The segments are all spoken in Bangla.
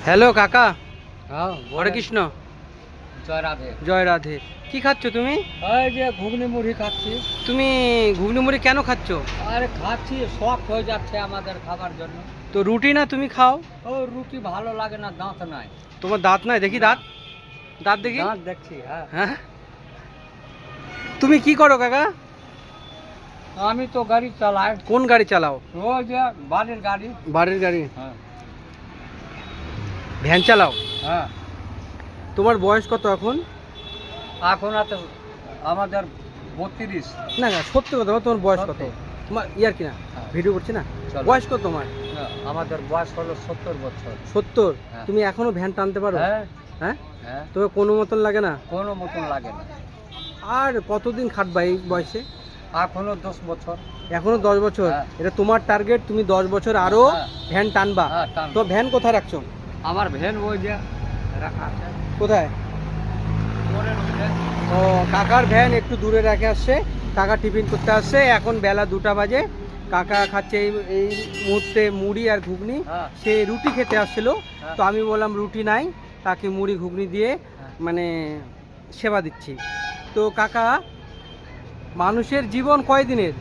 হ্যালো কাকা। হ্যাঁ, হরে কৃষ্ণ। জয় রাধে। জয় রাধে। কি খাচ্ছ তুমি? এই যে ঘুগনি মুড়ি খাচ্ছি। তুমি ঘুগনি মুড়ি কেন খাচ্ছ? আরে খাচ্ছি, শখ হয়ে যাচ্ছে আমাদের খাবার জন্য। তো রুটি না তুমি খাও? ও রুটি ভালো লাগে না, দাঁত নাই। তোমার দাঁত নাই? দেখি দাঁত, দাঁত দেখি। দাঁত দেখছি, হ্যাঁ। হ্যাঁ, তুমি কি করো কাকা? আমি তো গাড়ি চালাই। কোন গাড়ি চালাও? ওই যে বাড়ির গাড়ি। বাড়ির গাড়ি? হ্যাঁ ভ্যান চালাও? হ্যাঁ। তোমার বয়স কত এখন? এখন আছে আমাদের 32। না না, সত্যি কথা বলো, তোমার বয়স কত? সত্যি। তোমার ইয়ার কি না, হ্যাঁ। ভিডিও করছি না। চলো। বয়স কত তোমার? না, আমাদের বয়স হলো 70 বছর। 70? হ্যাঁ। তুমি এখনো ভ্যান টানতে পারো? হ্যাঁ হ্যাঁ, হ্যাঁ, তবে কোনো মতন লাগে না? কোনো মতন লাগে না। আর কতদিন খাটবা এই বয়সে? এখনো 10 বছর। এখনো 10 বছর? হ্যাঁ। এটা তোমার টার্গেট, তুমি 10 বছর আরো হ্যাঁ। ভ্যান টানবা? হ্যাঁ, টানবো। তো ভ্যান কোথায় রাখছো? আমার ভ্যান ওই যে রাখা আছে কোথায়? মোড়ের মধ্যে। ও, কাকার ভ্যান একটু দূরে রেখে আসছে। কাকা টিফিন করতে আসছে, এখন বেলা 2টা বাজে। কাকা খাচ্ছে এই এই মুহূর্তে মুড়ি আর ঘুগনি। হ্যাঁ। সে রুটি খেতে আসছিল, হ্যাঁ। তো আমি বললাম রুটি নাই, তাকে মুড়ি ঘুগনি দিয়ে হ্যাঁ। মানে সেবা দিচ্ছি। তো কাকা, মানুষের জীবন কয় দিনের?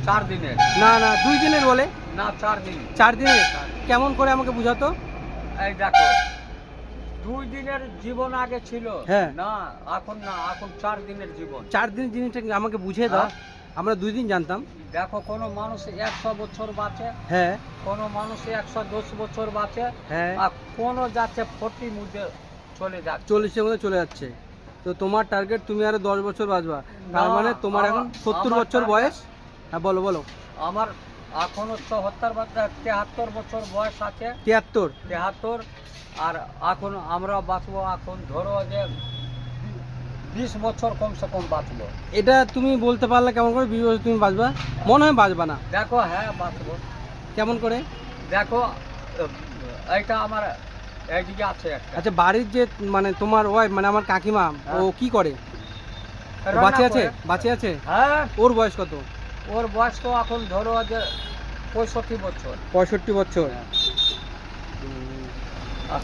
4 দিনের। না না, 2 দিনের বলে। না, 4 দিন। 4 দিনের? কেমন করে আমাকে বুঝাতো? এই দেখো, 2 দিনের জীবন আগে ছিল। হ্যাঁ। না, এখন না, এখন 4 দিনের জীবন। 4 দিন জিনিসটা আমাকে বুঝিয়ে দাও। হ্যাঁ। আমরা 2 দিন জানতাম। দেখো, কোনো মানুষ 100 বছর বাঁচে, হ্যাঁ কোনো মানুষ 110 বছর বাঁচে, হ্যাঁ, আর কোনো যাচ্ছে 40 মধ্যে চলে যাচ্ছে। 40-এর মধ্যে চলে যাচ্ছে। তো তোমার টার্গেট তুমি আরো 10 বছর বাঁচবা, তার না, মানে তোমার এখন 70 আমার বছর target- বয়স। হ্যাঁ বলো বলো। আমার এখনো 73 বছর বয়স আছে। 73? 73। আর এখন আমরা বাঁচবো, এখন ধরো যে 20 বছর কমসে কম বাঁচবো। এটা তুমি বলতে পারলে কেমন করে 20 বছর তুমি বাঁচবা? মনে হয় বাঁচবা না। দেখো, হ্যাঁ বাঁচবো। কেমন করে? দেখো, এইটা আমার এইদিকে আছে একটা। আচ্ছা, বাড়ির যে মানে তোমার ওয়াইফ মানে আমার কাকিমা, ও হ্যাঁ। কি করে? ও রান্না বাঁচে আছে? করে। বাঁচে আছে? হ্যাঁ, ওর বয়স কত? ওর বয়স তো এখন ধরো যে 65 বছর। 65 বছর? হ্যাঁ।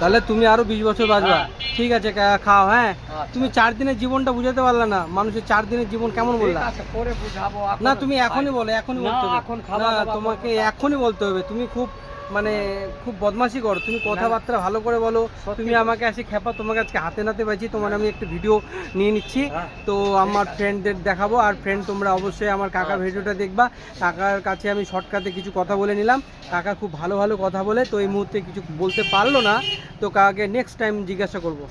তাহলে তুমি আরো 20 বছর বাঁচবা। হ্যাঁ। ঠিক আছে কাকা, খাও। হ্যাঁ, আচ্ছা। তুমি 4 দিনের জীবনটা বুঝাতে পারলে না। মানুষের 4 দিনের জীবন কেমন ঠিক বললা? আছে, পরে বুঝাবো। এখন না, তুমি এখনই বলো, এখনই না, বলতে হবে। এখন না, খাওয়া দাওয়া তোমাকে করবো। এখনই বলতে হবে। তুমি খুব মানে খুব বদমাশি করো। তুমি কথাবার্তা ভালো করে বলো। সত্যি তুমি বলছি। আমাকে এসে খেপা, তোমাকে আজকে হাতে নাতে পাইছি, তোমার আমি একটা ভিডিও নিয়ে নিচ্ছি। হ্যাঁ। তো আমার ফ্রেন্ডদের দেখাবো। আর ফ্রেন্ড, তোমরা অবশ্যই আমার কাকার আচ্ছা। ভিডিওটা দেখবা। কাকার কাছে আমি শর্টকাটে কিছু কথা বলে নিলাম। কাকা খুব ভালো ভালো কথা বলে, তো এই মুহূর্তে কিছু বলতে পারলো না। তো কাকাকে নেক্সট টাইম জিজ্ঞাসা করবো।